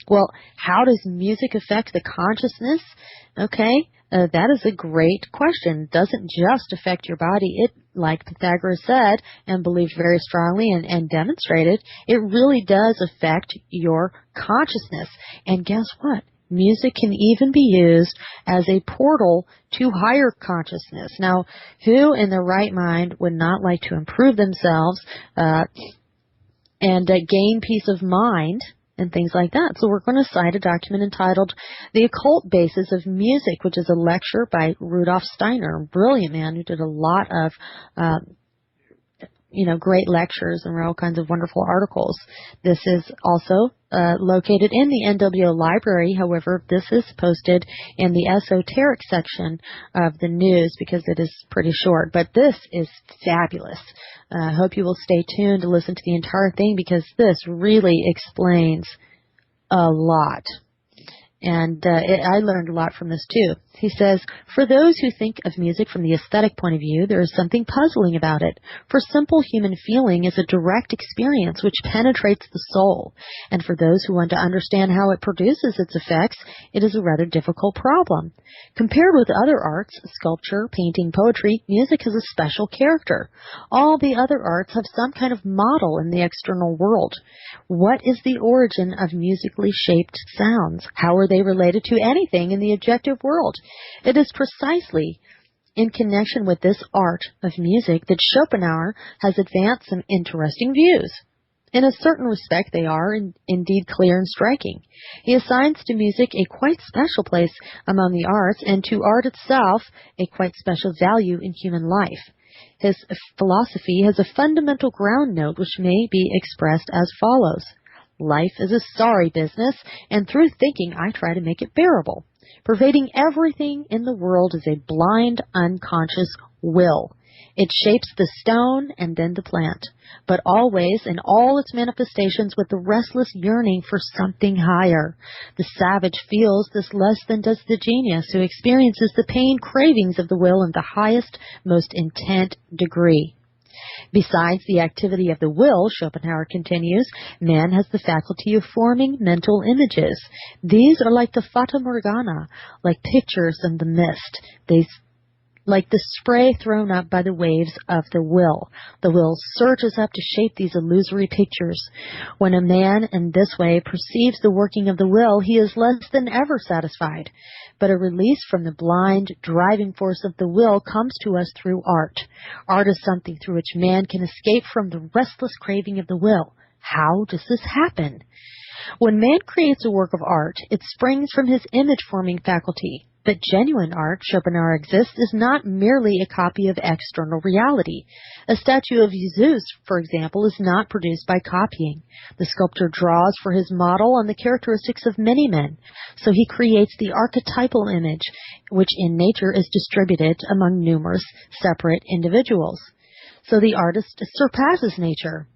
Well, how does music affect the consciousness? Okay, that is a great question. It doesn't just affect your body. It, like Pythagoras said and believed very strongly and demonstrated, it really does affect your consciousness. And guess what? Music can even be used as a portal to higher consciousness. Now, who in their right mind would not like to improve themselves and gain peace of mind and things like that? So we're going to cite a document entitled The Occult Basis of Music, which is a lecture by Rudolf Steiner, a brilliant man who did a lot of great lectures and wrote all kinds of wonderful articles. This is also located in the NWO library. However, this is posted in the esoteric section of the news because it is pretty short. But this is fabulous. I hope you will stay tuned to listen to the entire thing because this really explains a lot. And I learned a lot from this, too. He says, for those who think of music from the aesthetic point of view, there is something puzzling about it. For simple human feeling is a direct experience which penetrates the soul. And for those who want to understand how it produces its effects, it is a rather difficult problem. Compared with other arts, sculpture, painting, poetry, music has a special character. All the other arts have some kind of model in the external world. What is the origin of musically shaped sounds? How are they related to anything in the objective world? It is precisely in connection with this art of music that Schopenhauer has advanced some interesting views. In a certain respect, they are indeed clear and striking. He assigns to music a quite special place among the arts, and to art itself a quite special value in human life. His philosophy has a fundamental ground note which may be expressed as follows. Life is a sorry business, and through thinking I try to make it bearable. Pervading everything in the world is a blind, unconscious will. It shapes the stone and then the plant, but always in all its manifestations with the restless yearning for something higher. The savage feels this less than does the genius, who experiences the pain cravings of the will in the highest, most intent degree. Besides the activity of the will, Schopenhauer continues, man has the faculty of forming mental images. These are like the fata morgana, like pictures in the mist. They like the spray thrown up by the waves of the will. The will surges up to shape these illusory pictures. When a man in this way perceives the working of the will, he is less than ever satisfied. But a release from the blind, driving force of the will comes to us through art. Art is something through which man can escape from the restless craving of the will. How does this happen? When man creates a work of art, it springs from his image-forming faculty. But genuine art, Schopenhauer exists, is not merely a copy of external reality. A statue of Zeus, for example, is not produced by copying. The sculptor draws for his model on the characteristics of many men. So he creates the archetypal image, which in nature is distributed among numerous separate individuals. So the artist surpasses nature.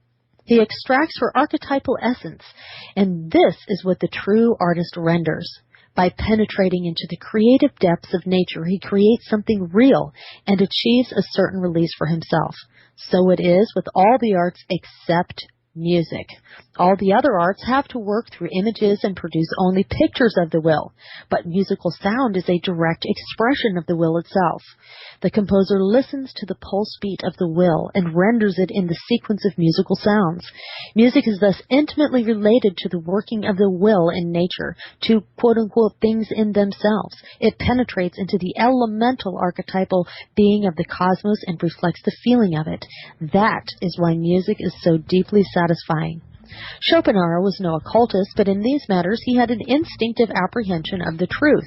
He extracts her archetypal essence, and this is what the true artist renders. By penetrating into the creative depths of nature, he creates something real and achieves a certain release for himself. So it is with all the arts except music. All the other arts have to work through images and produce only pictures of the will, but musical sound is a direct expression of the will itself. The composer listens to the pulse beat of the will and renders it in the sequence of musical sounds. Music is thus intimately related to the working of the will in nature, to quote-unquote things in themselves. It penetrates into the elemental archetypal being of the cosmos and reflects the feeling of it. That is why music is so deeply satisfying. Schopenhauer was no occultist, but in these matters he had an instinctive apprehension of the truth.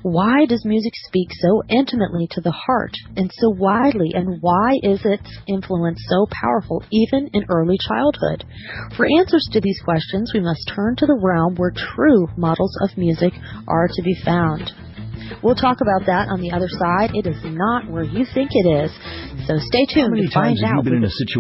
Why does music speak so intimately to the heart and so widely, and why is its influence so powerful even in early childhood? For answers to these questions, we must turn to the realm where true models of music are to be found. We'll talk about that on the other side. It is not where you think it is. So stay tuned to find out.